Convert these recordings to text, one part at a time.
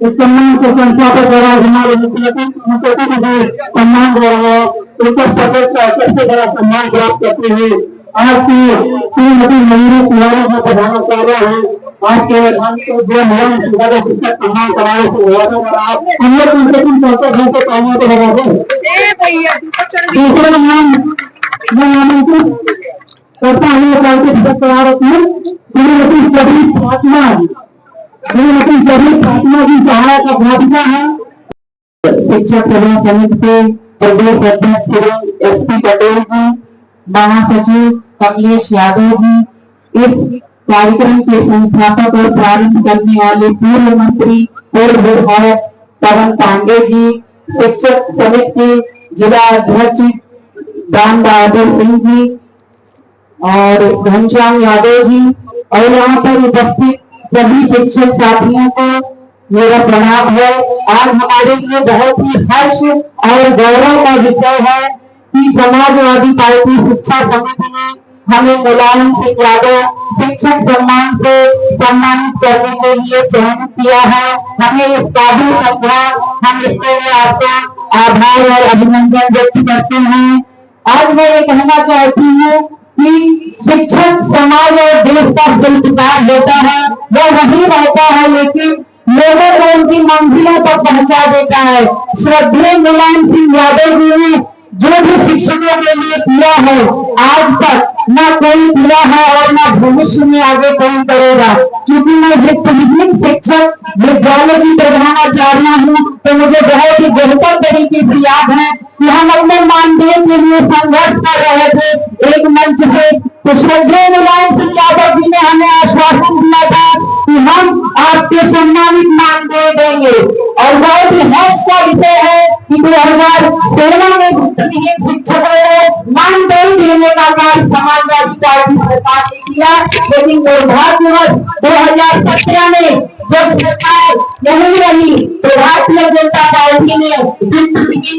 इस सम्मान को संख्या पर बड़ा हमारे मुख्यमंत्री जी सम्मान दे रहे हैं। उत्तर प्रदेश का सबसे बड़ा सम्मान प्राप्त करते हुए आज की श्रीमती मयूरी तिवारी जी बताना चाह रहे हैं। आज के जो महिला शिक्षक सम्मान कराने से हम लोग उनसे तीन चौथे घर से कामों को लगा दें। दूसरे नाम मैं आमंत्रित करता हूँ श्रीमती सभी फातिमा की सहायक अध्यापिका है। शिक्षक सेवा समिति के प्रदेश अध्यक्ष श्री SP पटेल जी, महासचिव कमलेश यादव जी, इस कार्यक्रम के संस्थापक और प्रारंभ करने वाले पूर्व मंत्री पूर्व विधायक पवन पांडे जी, शिक्षक समिति के जिला अध्यक्ष राम बहादुर सिंह जी और घनश्याम यादव जी और यहाँ पर उपस्थित सभी शिक्षक साथियों को मेरा प्रणाम है। आज हमारे लिए बहुत ही हर्ष और गौरव का विषय है कि समाजवादी पार्टी शिक्षा समिति ने हमें मुलायम सिंह यादव शिक्षक सम्मान से सम्मानित करने के लिए चयनित किया है। हमें इस काबिल समझा, हम इसके लिए आपका आभार और अभिनंदन व्यक्त करते हैं। आज मैं ये कहना चाहती हूँ कि शिक्षक समाज और देश का शिल्पकार होता है, वह वही रहता है लेकिन लोगों को उनकी मंजिलों तक पहुंचा देता है। श्रद्धेय मुलायम सिंह यादव जी ने जो भी शिक्षकों के लिए किया है आज तक न कोई किया है और न भविष्य में आगे कोई करेगा। क्योंकि मैं वित्त शिक्षक विद्यालय की प्रधानाचार्य हूँ तो मुझे बहुत ही बेहतर तरीके से याद है कि हम अपने मानदेय के लिए संघर्ष कर रहे थे एक मंच से। तो श्रद्धेय मुलायम सिंह यादव जी ने हमें आश्वासन दिया था कि हम आपके सम्मानित मानदेय देंगे और बहुत ही हर्ष का विषय है कि 2016 में शिक्षकों को मानदेय देने का कार्य समाजवादी पार्टी सरकार ने किया, लेकिन दुर्भाग्यवश 2017 में जब सरकार नहीं रही तो भारतीय जनता पार्टी ने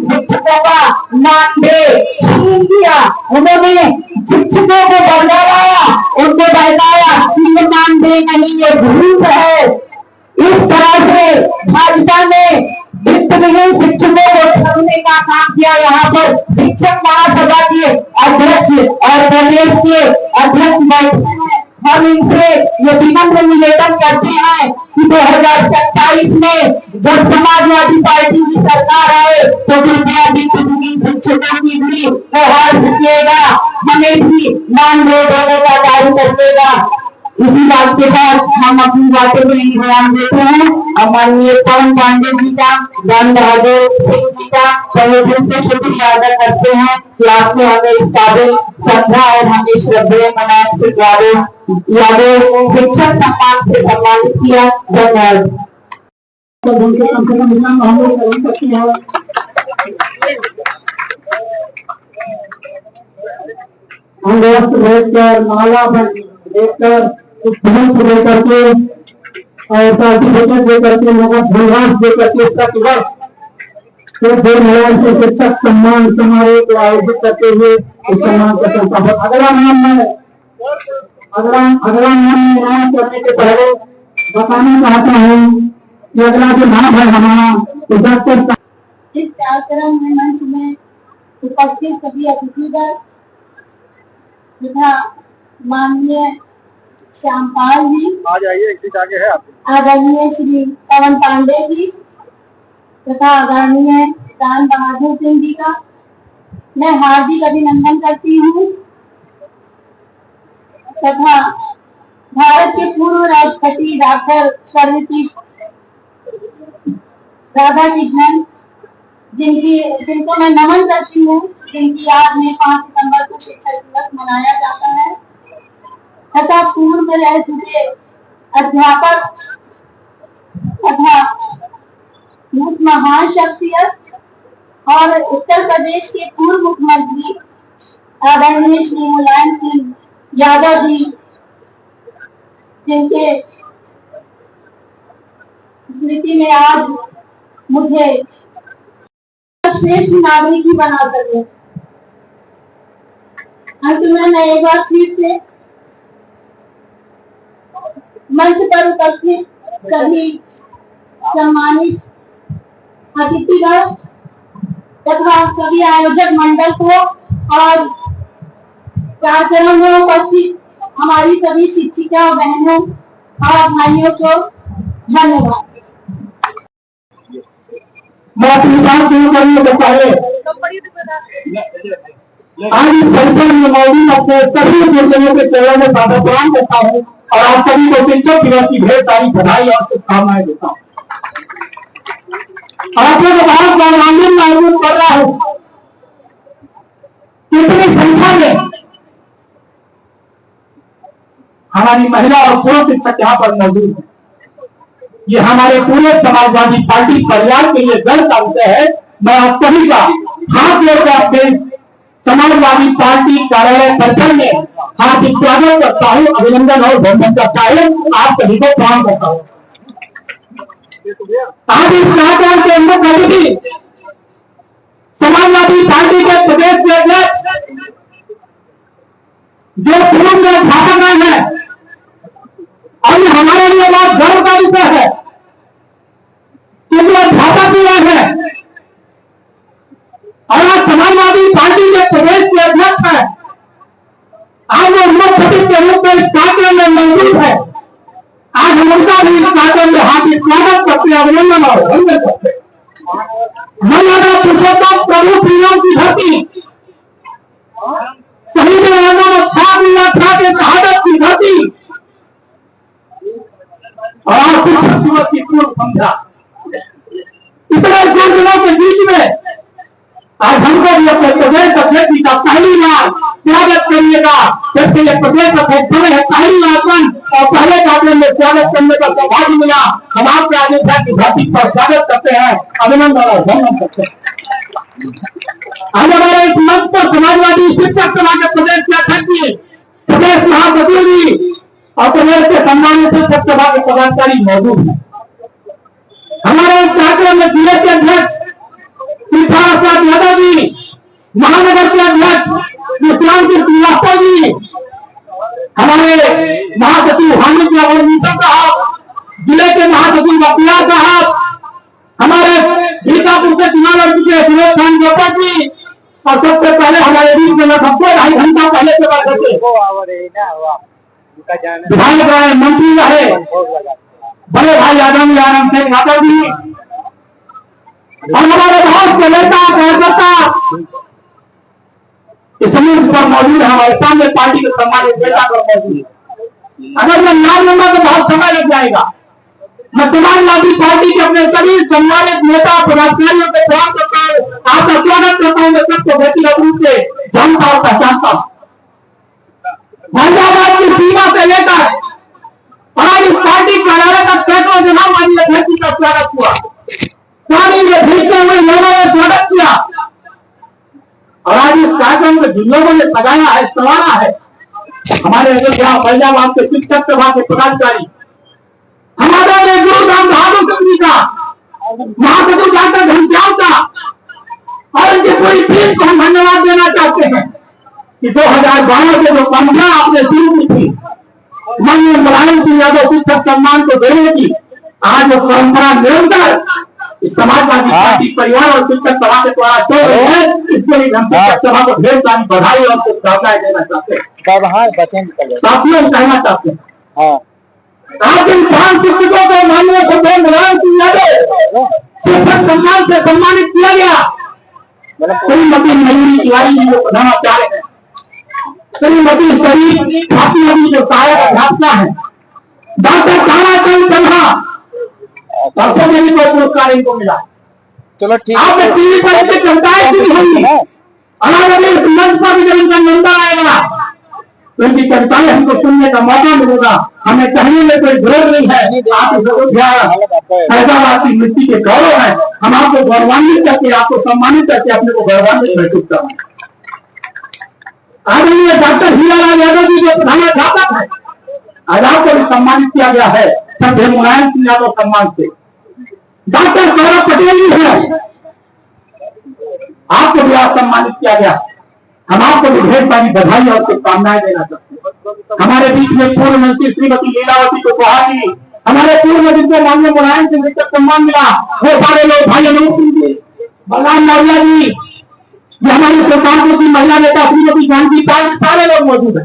शिक्षकों का मानदेय छीन लिया। उन्होंने शिक्षकों को बरगलाया, उनको बहकाया कि ये मानदेय नहीं, ये घूस है। इस तरह से भाजपा ने वित्त विहीन शिक्षकों को छीनने का काम किया। यहाँ पर शिक्षक महासभा के अध्यक्ष और प्रदेश के अध्यक्ष बैठे हैं। हम इनसे ये विनम्र निवेदन करते हैं कि 2027 में जब समाजवादी पार्टी की सरकार आए तो कृपया वित्त विहीन शिक्षकों की भी प्रहार कीजिएगा, हमें भी मानदेय देने का कार्य करिएगा। इसी बात के बाद हम अपनी बातों में ध्यान देते हैं और माननीय पवन पांडे जी का, राम बहादुर सिंह जी का तहे दिल से शुक्रिया अदा करते हैं कि आपने हमें इस काबिल समझा और हमें श्रद्धेय मुलायम सिंह यादव शिक्षक सम्मान से सम्मानित किया। धन्यवाद। माला देखकर लेकर के और सर्टिफिकेट देकर के लोगों धन्यवाद देकर के प्रतिवर्ष तो फिर मुलायम से शिक्षक सम्मान समारोह को आयोजित करते हुए इस सम्मान का संस्थापक। अगला नाम निर्णय करने के पहले बताना चाहता हूँ कि अगला जो नाम है हमारा इस कार्यक्रम में मंच में उपस्थित सभी अतिथिगण तथा माननीय श्यामपाल जी, आ जाइए, इसी आगे है आप, आदरणीय श्री पवन पांडे जी तथा आदरणीय राम बहादुर सिंह जी का मैं हार्दिक अभिनंदन करती हूँ तथा भारत के पूर्व राष्ट्रपति डॉक्टर सर्वपल्ली राधाकृष्णन जिनको मैं नमन करती हूँ, जिनकी याद में 5 सितंबर को शिक्षक दिवस मनाया जाता है तथा पूर्व में रह चुके अध्यापक तथा उस महान शख्सियत और उत्तर प्रदेश के पूर्व मुख्यमंत्री आदरणीय श्री मुलायम सिंह यादव जी, जिनके स्मृति में आज मुझे श्रेष्ठ नागरिक ही बना सके। अंत में मैं एक बार फिर से मंच पर उपस्थित सभी सम्मानित अतिथिगण तथा सभी आयोजक मंडल को और कार्यक्रम में उपस्थित हमारी सभी शिक्षिका बहनों और भाइयों को धन्यवाद। आज इस परिसर में मौजूद अपने सभी गुरुजनों के चरणों में सादर प्रणाम करता हूँ और आप सभी को शिक्षक दिवस की ढेर सारी बधाई और शुभकामनाएं देता हूँ। आप लोग बहुत गौरवान्वित महसूस कर रहा हूँ कितनी संख्या में हमारी महिला और पुरुष शिक्षक यहाँ पर मौजूद है। ये हमारे पूरे समाजवादी पार्टी परिवार के लिए गर्व का विषय है। मैं आप सभी का हाथ जोड़कर अपने समाजवादी पार्टी कार्यालय परिसर में हार्दिक स्वागत करता हूँ, अभिनंदन और वंदन करता हूँ। आप सभी को प्रणाम करता हूँ। आज इस कार्यक्रम के मुख्य अतिथि समाजवादी पार्टी के प्रदेश के अध्यक्ष जो पूर्व में अध्यापक है और हमारे लिए बहुत गर्व का विषय है कि वो अध्यापक भी है और आज समाजवादी पार्टी के प्रदेश के अध्यक्ष है। आज वो मुख्य अतिथि के रूप में इस कार्यक्रम में मौजूद है। आज हम उनका भी इस कार्यक्रम में हार्दिक स्वागत करते हैं, अभिनंदन और वंदन करते हैं। मर्यादा पुरुषोत्तम प्रभु श्री राम की धरती, शहीद था के शहादत की धरती और शिक्षक दिवस की पूर्व संध्या, इतने गुरुजनों के बीच में आज हमको भी अपने प्रदेश अध्यक्ष जी का पहली बार स्वागत करिएगा। जबकि ये प्रदेश अध्यक्ष बने हैं पहली बार और पहले कार्यक्रम में स्वागत करने का सौभाग्य मिला। हम आपके अयोध्या की धरती पर स्वागत करते हैं, अभिनंदन और वंदन करते हैं। आज हमारे इस मंच पर समाजवादी शिक्षक सभा के प्रदेश के अध्यक्ष जी, प्रदेश महासचिव जी और प्रदेश के सम्मानित शिक्षक सभा के पदाधिकारी मौजूद हैं। हमारे इस कार्यक्रम में जिले के अध्यक्ष प्रसाद यादव जी, महानगर के अध्यक्ष विश्राम जी श्रीवास्तव जी, हमारे महासचिव हामिद साहब, जिले के महासचिव अब्दुल्ला साहब, हमारे गीतापुर से चुनाव लड़ चुके सुरेश खान गोपाल जी और सबसे पहले हमारे बीच में सबसे 2.5 घंटा पहले से बात करते विधायक रहे, मंत्री रहे, बड़े भाई आदम शेख यादव जी और हमारे बहुत से नेता कार्यकर्ता इस मंच पर मौजूद है। हमारे सामने पार्टी के सम्मानित नेता पर मौजूद है। अगर मैं नाम लूंगा तो बहुत समय लग जाएगा। मैं समाजवादी पार्टी के अपने सभी सम्मानित नेता पदाधिकारियों को प्रणाम करता हूँ, आपका स्वागत करता हूँ। मैं सबको व्यक्तिगत रूप से जानता और पहचानता हूँ। फैजाबाद की सीमा से लेकर आज इस पार्टी कार्यालय का सैकड़ों जगह माननीय अध्यक्ष का स्वागत हुआ, पानी में भीगते हुए लोगों ने स्वागत किया और आज इस कार्यक्रम को जिन लोगों ने सजाया है, संवारा है, हमारे अयोध्या फैजाबाद के शिक्षक सभा के पदाधिकारी, हमारे गुरु राम बहादुर सिंह जी का, महासचिव डॉक्टर घनश्याम का और इनकी पूरी टीम को हम धन्यवाद देना चाहते हैं कि 2012 से जो परंपरा आपने शुरू की थी माननीय मुलायम सिंह यादव शिक्षक सम्मान को देने की, आज वो परंपरा निरंतर इस समाजवादी पार्टी परिवार और शिक्षक सभा के द्वारा चल रहे हैं। इसके लिए हम शिक्षक सभा को ढेर सारी बधाई और शुभकामनाएं देना चाहते हैं। साथियों कहना चाहते हैं आज इन 5 शिक्षकों को माननीय सरदार मुलायम सिंह यादव शिक्षक सम्मान से सम्मानित किया गया। श्रीमती मयूरी तिवारी जी जो प्रधानाचार्य है, श्रीमती शरीफ भाटिया जी जो सहायक अध्यापिका है, डॉक्टर ताराचंद सिन्हा परसों में भी कोई पुरस्कार इनको मिला। चलो ठीक है, आपने टीवी पर इनकी चर्चाएं सुनी होंगी और अभी इस मंच पर भी जब इनका नंदा आएगा तो इनकी चर्चाएं हमको सुनने का मौका मिलेगा। हमें कहने में कोई विरोध नहीं है। आप फैजाबाद की मिट्टी के गौरव है। हम आपको गौरवान्वित करके, आपको सम्मानित करके अपने को गौरवान्वित महसूस कर रहे हैं। आदरणीय डॉक्टर हीरालाल यादव जी जो प्रधानाध्यापक है, आज आपको भी सम्मानित किया गया है सभ्य मुलायम सिंह यादव सम्मान से। डॉक्टर सौरभ पटेल जी है, आपको भी आज सम्मानित किया गया। हम आपको भी ढेर सारी बधाई और शुभकामनाएं देना चाहते हैं। हमारे बीच में पूर्व मंत्री श्रीमती लीलावती कुशवाहा जी, हमारे पूर्व में जिनको माननीय मुलायम सिंह यादव सम्मान मिला, वो सारे लोग भाई अनूप सिंह जी, बलराम मौर्य जी, ये हमारी सुल्तानपुर की महिला नेता श्रीमती जानकी पाल, सारे लोग मौजूद है।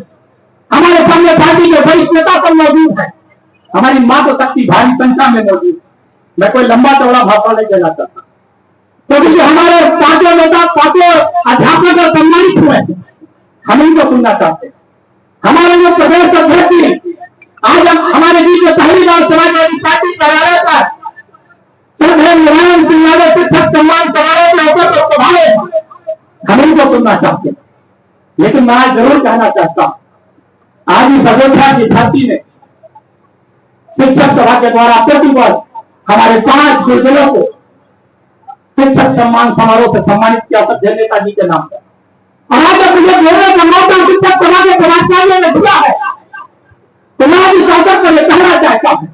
हमारे सामने पार्टी के वरिष्ठ नेता सब मौजूद है। हमारी माता शक्ति भारी संख्या में मौजूद। मैं कोई लंबा चौड़ा भाषण नहीं देना चाहता, क्योंकि जो हमारे पांचों नेता, पांचों अध्यापक और सम्मानित हुए, हम इनको सुनना चाहते हैं। हमारे जो प्रदेश अध्यक्ष आज हमारे बीच में पहली बार समाजवादी पार्टी कार्यालय पर श्रद्धेय मुलायम सिंह यादव शिक्षक सम्मान समारोह के अवसर पर सभाए, हम इनको सुनना चाहते हैं। लेकिन मैं आज जरूर कहना चाहता हूं, आज इस अयोध्या की धरती में शिक्षक सभा के द्वारा प्रतिवर्ष हमारे 5 गुरुजनों को शिक्षक सम्मान समारोह से सम्मानित किया सत्य नेताजी के नाम पर। और आज जब मुझे बोलने का मौका शिक्षक सभा के पदाधिकारियों ने दिया है, तो मैं इस अवसर पर यह कहना चाहता हूं,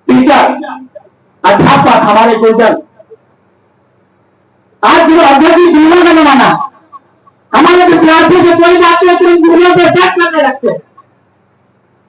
टीचर, अध्यापक, हमारे गुरुजन, आज जो औद्योगिक जीवन का जमाना, हमारे विद्यार्थियों से कोई बात नहीं, गुरुओं पे शक करने लगते हैं।